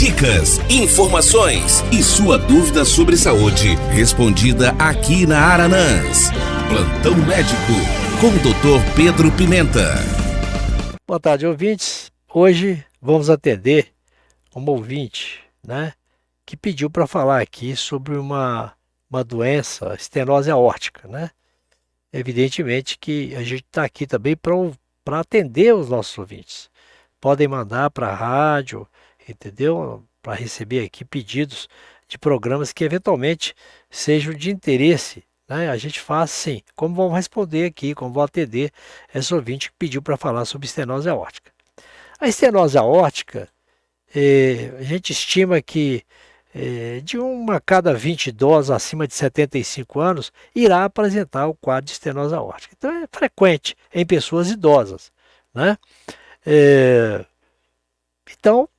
Dicas, informações e sua dúvida sobre saúde, respondida aqui na Aranãs. Plantão Médico, com o Dr. Pedro Pimenta. Boa tarde, ouvintes. Hoje vamos atender uma ouvinte, que pediu para falar aqui sobre uma doença, estenose aórtica, Evidentemente que a gente está aqui também para atender os nossos ouvintes. Podem mandar para a rádio, entendeu? Para receber aqui pedidos de programas que eventualmente sejam de interesse. A gente faz sim, como vamos responder aqui, como vou atender essa ouvinte que pediu para falar sobre estenose aórtica. A estenose aórtica, a gente estima que de 1 a cada 20 idosos acima de 75 anos irá apresentar o quadro de estenose aórtica. Então é frequente em pessoas idosas. Então,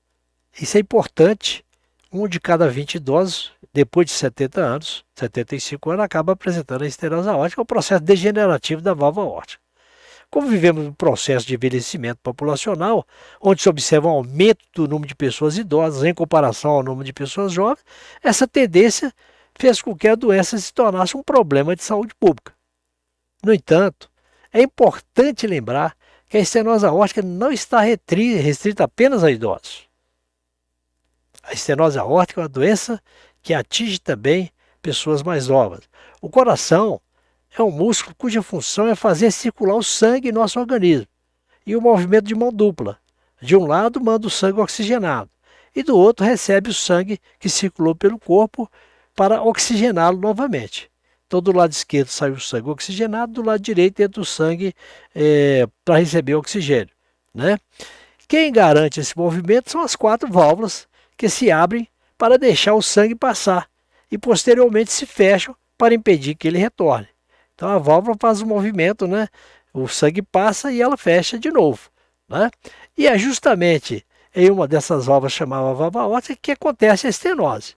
isso é importante. 1 de cada 20 idosos, depois de 70 anos, 75 anos, acaba apresentando a estenose aórtica, o processo degenerativo da válvula aórtica. Como vivemos um processo de envelhecimento populacional, onde se observa um aumento do número de pessoas idosas em comparação ao número de pessoas jovens, essa tendência fez com que a doença se tornasse um problema de saúde pública. No entanto, é importante lembrar que a estenose aórtica não está restrita apenas a idosos. A estenose aórtica é uma doença que atinge também pessoas mais novas. O coração é um músculo cuja função é fazer circular o sangue em nosso organismo. E o movimento de mão dupla. De um lado manda o sangue oxigenado e do outro recebe o sangue que circulou pelo corpo para oxigená-lo novamente. Então do lado esquerdo sai o sangue oxigenado, do lado direito entra o sangue para receber o oxigênio. Quem garante esse movimento são as 4 válvulas que se abrem para deixar o sangue passar e posteriormente se fecham para impedir que ele retorne. Então a válvula faz o movimento, o sangue passa e ela fecha de novo. E é justamente em uma dessas válvulas, chamada válvula aórtica, que acontece a estenose.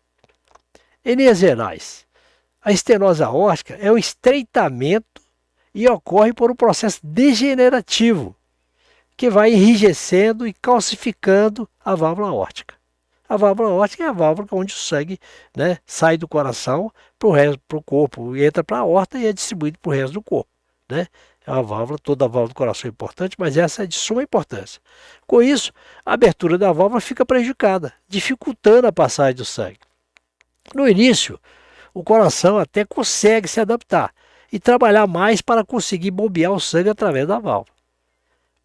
Em linhas gerais, a estenose aórtica é um estreitamento e ocorre por um processo degenerativo que vai enrijecendo e calcificando a válvula aórtica. A válvula aórtica é a válvula onde o sangue sai do coração para o corpo, entra para a aorta e é distribuído para o resto do corpo. É uma válvula, toda a válvula do coração é importante, mas essa é de suma importância. Com isso, a abertura da válvula fica prejudicada, dificultando a passagem do sangue. No início, o coração até consegue se adaptar e trabalhar mais para conseguir bombear o sangue através da válvula.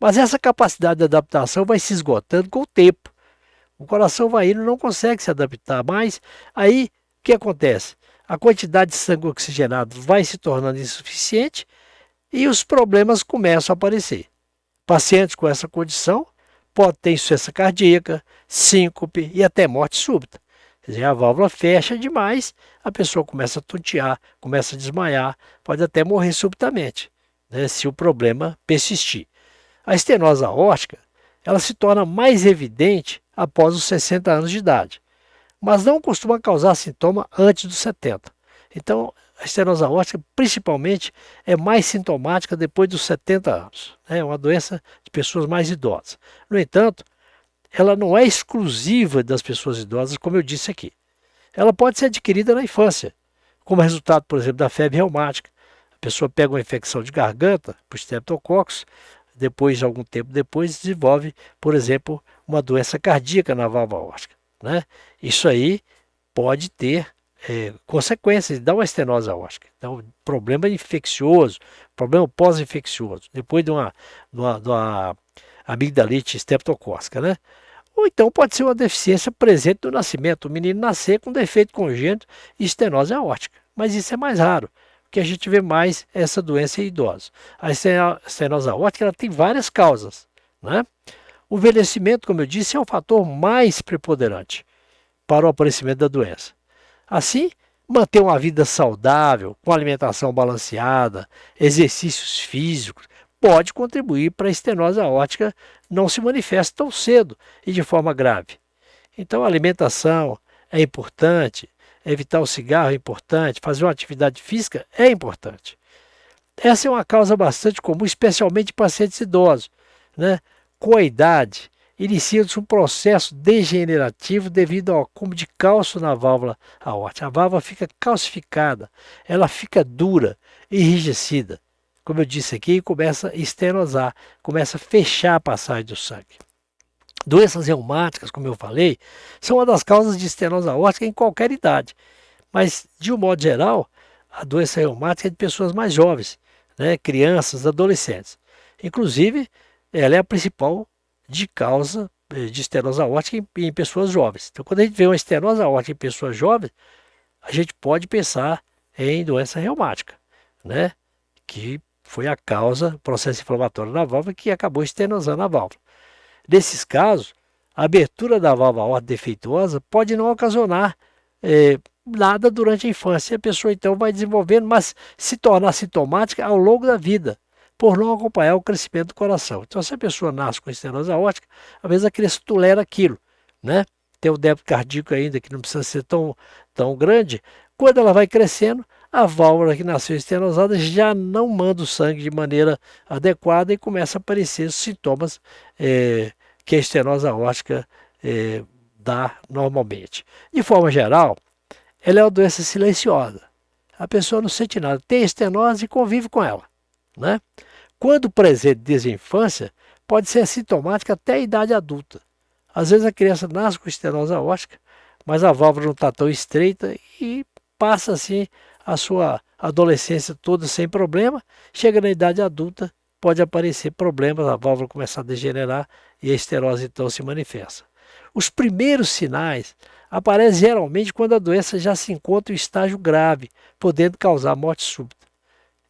Mas essa capacidade de adaptação vai se esgotando com o tempo. O coração vai indo, não consegue se adaptar mais. Aí, o que acontece? A quantidade de sangue oxigenado vai se tornando insuficiente e os problemas começam a aparecer. Pacientes com essa condição podem ter insuficiência cardíaca, síncope e até morte súbita. Quer dizer, a válvula fecha demais, a pessoa começa a tontear, começa a desmaiar, pode até morrer subitamente, se o problema persistir. A estenose aórtica, ela se torna mais evidente após os 60 anos de idade, mas não costuma causar sintoma antes dos 70. Então, a estenose aórtica, principalmente, é mais sintomática depois dos 70 anos. É uma doença de pessoas mais idosas. No entanto, ela não é exclusiva das pessoas idosas, como eu disse aqui. Ela pode ser adquirida na infância, como resultado, por exemplo, da febre reumática. A pessoa pega uma infecção de garganta por streptococcus, depois, algum tempo depois, desenvolve, por exemplo, uma doença cardíaca na válvula aórtica. Isso aí pode ter consequências, dá uma estenose aórtica. Então, problema infeccioso, problema pós-infeccioso, depois de uma amigdalite streptocócica. Ou então pode ser uma deficiência presente no nascimento, o menino nascer com defeito congênito e estenose aórtica. Mas isso é mais raro. Que a gente vê mais essa doença em idosos. A estenose aórtica ela tem várias causas. O envelhecimento, como eu disse, é o fator mais preponderante para o aparecimento da doença. Assim, manter uma vida saudável, com alimentação balanceada, exercícios físicos, pode contribuir para a estenose aórtica não se manifestar tão cedo e de forma grave. Então, a alimentação é importante, evitar o cigarro é importante, fazer uma atividade física é importante. Essa é uma causa bastante comum, especialmente em pacientes idosos. Com a idade, inicia-se um processo degenerativo devido ao acúmulo de cálcio na válvula aórtica. A válvula fica calcificada, ela fica dura, enrijecida. Como eu disse aqui, começa a estenosar, começa a fechar a passagem do sangue. Doenças reumáticas, como eu falei, são uma das causas de estenose aórtica em qualquer idade. Mas, de um modo geral, a doença reumática é de pessoas mais jovens, né? Crianças, adolescentes. Inclusive, ela é a principal de causa de estenose aórtica em pessoas jovens. Então, quando a gente vê uma estenose aórtica em pessoas jovens, a gente pode pensar em doença reumática, né? Que foi a causa, processo inflamatório na válvula, que acabou estenosando a válvula. Nesses casos, a abertura da válvula aórtica defeituosa pode não ocasionar nada durante a infância. A pessoa então vai desenvolvendo, mas se tornar sintomática ao longo da vida, por não acompanhar o crescimento do coração. Então, se a pessoa nasce com estenose aórtica, às vezes a criança tolera aquilo, né? Tem o débito cardíaco ainda, que não precisa ser tão grande. Quando ela vai crescendo, a válvula que nasceu estenosada já não manda o sangue de maneira adequada e começa a aparecer os sintomas que a estenose aórtica dá normalmente. De forma geral, ela é uma doença silenciosa. A pessoa não sente nada, tem estenose e convive com ela, né? Quando presente desde a infância, pode ser assintomática até a idade adulta. Às vezes a criança nasce com estenose aórtica, mas a válvula não está tão estreita e passa assim a sua adolescência toda sem problema. Chega na idade adulta, pode aparecer problemas, a válvula começar a degenerar e a estenose então se manifesta. Os primeiros sinais aparecem geralmente quando a doença já se encontra em estágio grave, podendo causar morte súbita.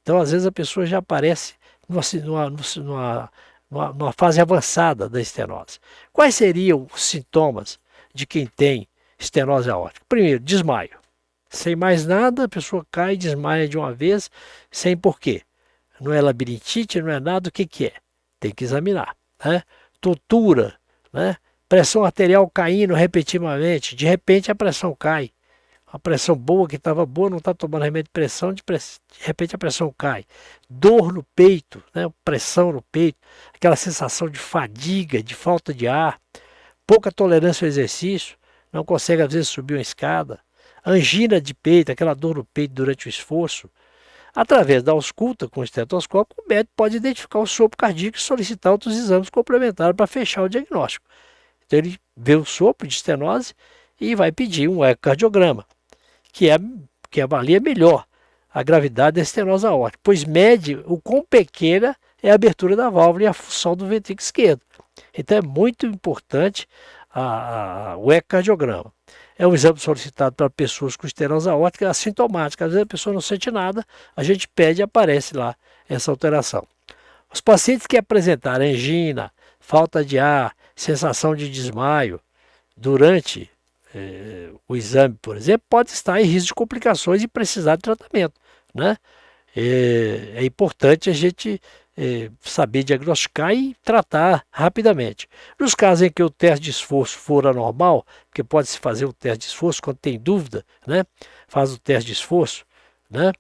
Então, às vezes, a pessoa já aparece numa fase avançada da estenose. Quais seriam os sintomas de quem tem estenose aórtica? Primeiro, desmaio. Sem mais nada, a pessoa cai e desmaia de uma vez, sem porquê. Não é labirintite, não é nada, o que é? Tem que examinar, né? Tontura, né? Pressão arterial caindo repetidamente, de repente a pressão cai. A pressão boa, que estava boa, não está tomando remédio de pressão, de repente a pressão cai. Dor no peito, né? Pressão no peito, aquela sensação de fadiga, de falta de ar, pouca tolerância ao exercício, não consegue às vezes subir uma escada, angina de peito, aquela dor no peito durante o esforço. Através da ausculta com o estetoscópio, o médico pode identificar o sopro cardíaco e solicitar outros exames complementares para fechar o diagnóstico. Então ele vê o sopro de estenose e vai pedir um ecocardiograma, que avalia melhor a gravidade da estenose aórtica, pois mede o quão pequena é a abertura da válvula e a função do ventrículo esquerdo. Então é muito importante o ecocardiograma. É um exame solicitado para pessoas com estenose aórtica assintomática. Às vezes a pessoa não sente nada, a gente pede e aparece lá essa alteração. Os pacientes que apresentarem angina, falta de ar, sensação de desmaio durante o exame, por exemplo, pode estar em risco de complicações e precisar de tratamento, né? É importante a gente saber diagnosticar e tratar rapidamente. Nos casos em que o teste de esforço for anormal, porque pode-se fazer o teste de esforço quando tem dúvida, né? Faz o teste de esforço, né?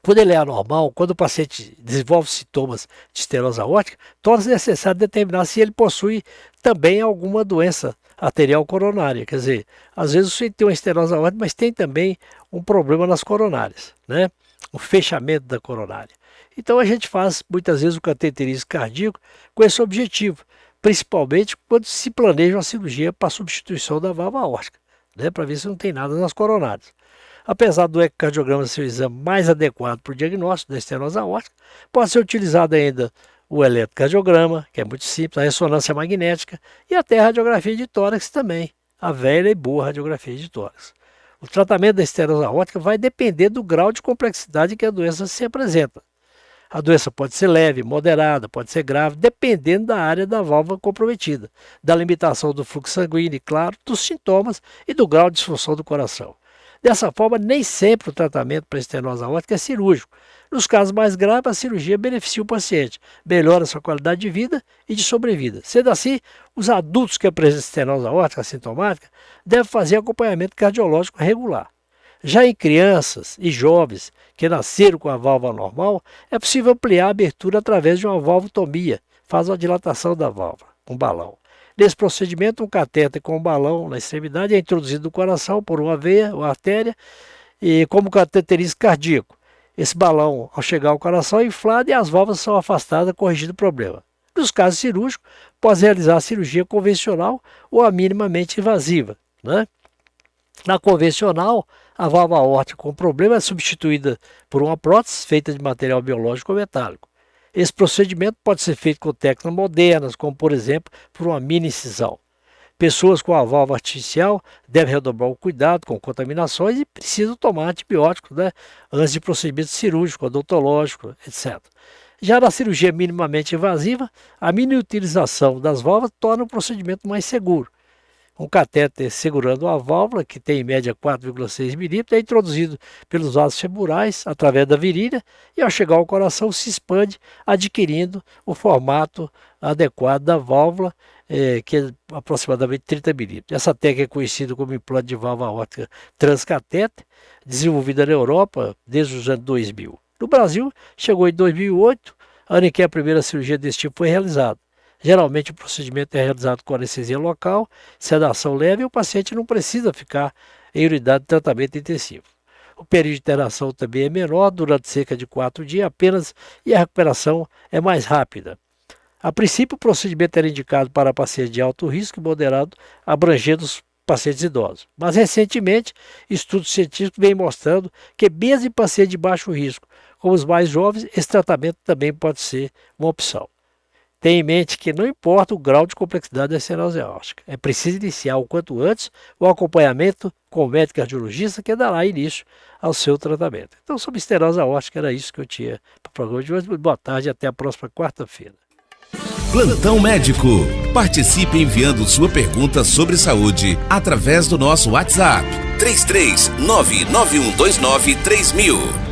Quando ele é anormal, quando o paciente desenvolve sintomas de estenose aórtica, torna-se necessário determinar se ele possui também alguma doença arterial coronária. Quer dizer, às vezes você tem uma estenose aórtica, mas tem também um problema nas coronárias, né? Um fechamento da coronária. Então a gente faz muitas vezes o cateterismo cardíaco com esse objetivo, principalmente quando se planeja uma cirurgia para substituição da válvula aórtica, né? Para ver se não tem nada nas coronárias. Apesar do ecocardiograma ser o exame mais adequado para o diagnóstico da estenose aórtica, pode ser utilizado ainda o eletrocardiograma, que é muito simples, a ressonância magnética e até a radiografia de tórax também, a velha e boa radiografia de tórax. O tratamento da estenose aórtica vai depender do grau de complexidade que a doença se apresenta. A doença pode ser leve, moderada, pode ser grave, dependendo da área da válvula comprometida, da limitação do fluxo sanguíneo, claro, dos sintomas e do grau de disfunção do coração. Dessa forma, nem sempre o tratamento para estenose aórtica é cirúrgico. Nos casos mais graves, a cirurgia beneficia o paciente, melhora sua qualidade de vida e de sobrevida. Sendo assim, os adultos que apresentam estenose aórtica assintomática devem fazer acompanhamento cardiológico regular. Já em crianças e jovens que nasceram com a válvula normal, é possível ampliar a abertura através de uma valvulotomia, faz uma dilatação da válvula, um balão. Nesse procedimento, um catéter com um balão na extremidade é introduzido no coração por uma veia ou artéria, e como cateterismo cardíaco. Esse balão, ao chegar ao coração, é inflado e as válvulas são afastadas, corrigindo o problema. Nos casos cirúrgicos, pode realizar a cirurgia convencional ou a minimamente invasiva, né? Na convencional, a válvula aórtica com problema é substituída por uma prótese feita de material biológico ou metálico. Esse procedimento pode ser feito com técnicas modernas, como por exemplo, por uma mini incisão. Pessoas com a válvula artificial devem redobrar o cuidado com contaminações e precisam tomar antibióticos, né, antes de procedimento cirúrgico, odontológico, etc. Já na cirurgia minimamente invasiva, a mini utilização das válvulas torna o procedimento mais seguro. Um catéter segurando a válvula, que tem em média 4,6 milímetros, é introduzido pelos vasos femorais através da virilha e ao chegar ao coração se expande, adquirindo o formato adequado da válvula, que é aproximadamente 30 milímetros. Essa técnica é conhecida como implante de válvula aórtica transcatéter, desenvolvida na Europa desde os anos 2000. No Brasil, chegou em 2008, ano em que a primeira cirurgia desse tipo foi realizada. Geralmente o procedimento é realizado com anestesia local, sedação leve e o paciente não precisa ficar em unidade de tratamento intensivo. O período de internação também é menor, durante cerca de 4 dias apenas, e a recuperação é mais rápida. A princípio, o procedimento era indicado para pacientes de alto risco e moderado, abrangendo os pacientes idosos. Mas recentemente, estudos científicos vêm mostrando que mesmo em pacientes de baixo risco, como os mais jovens, esse tratamento também pode ser uma opção. Tenha em mente que não importa o grau de complexidade da estenose aórtica, é preciso iniciar o quanto antes o acompanhamento com o médico cardiologista que dará início ao seu tratamento. Então, sobre estenose aórtica, era isso que eu tinha para o programa de hoje. Boa tarde e até a próxima quarta-feira. Plantão Médico. Participe enviando sua pergunta sobre saúde através do nosso WhatsApp 33991293000.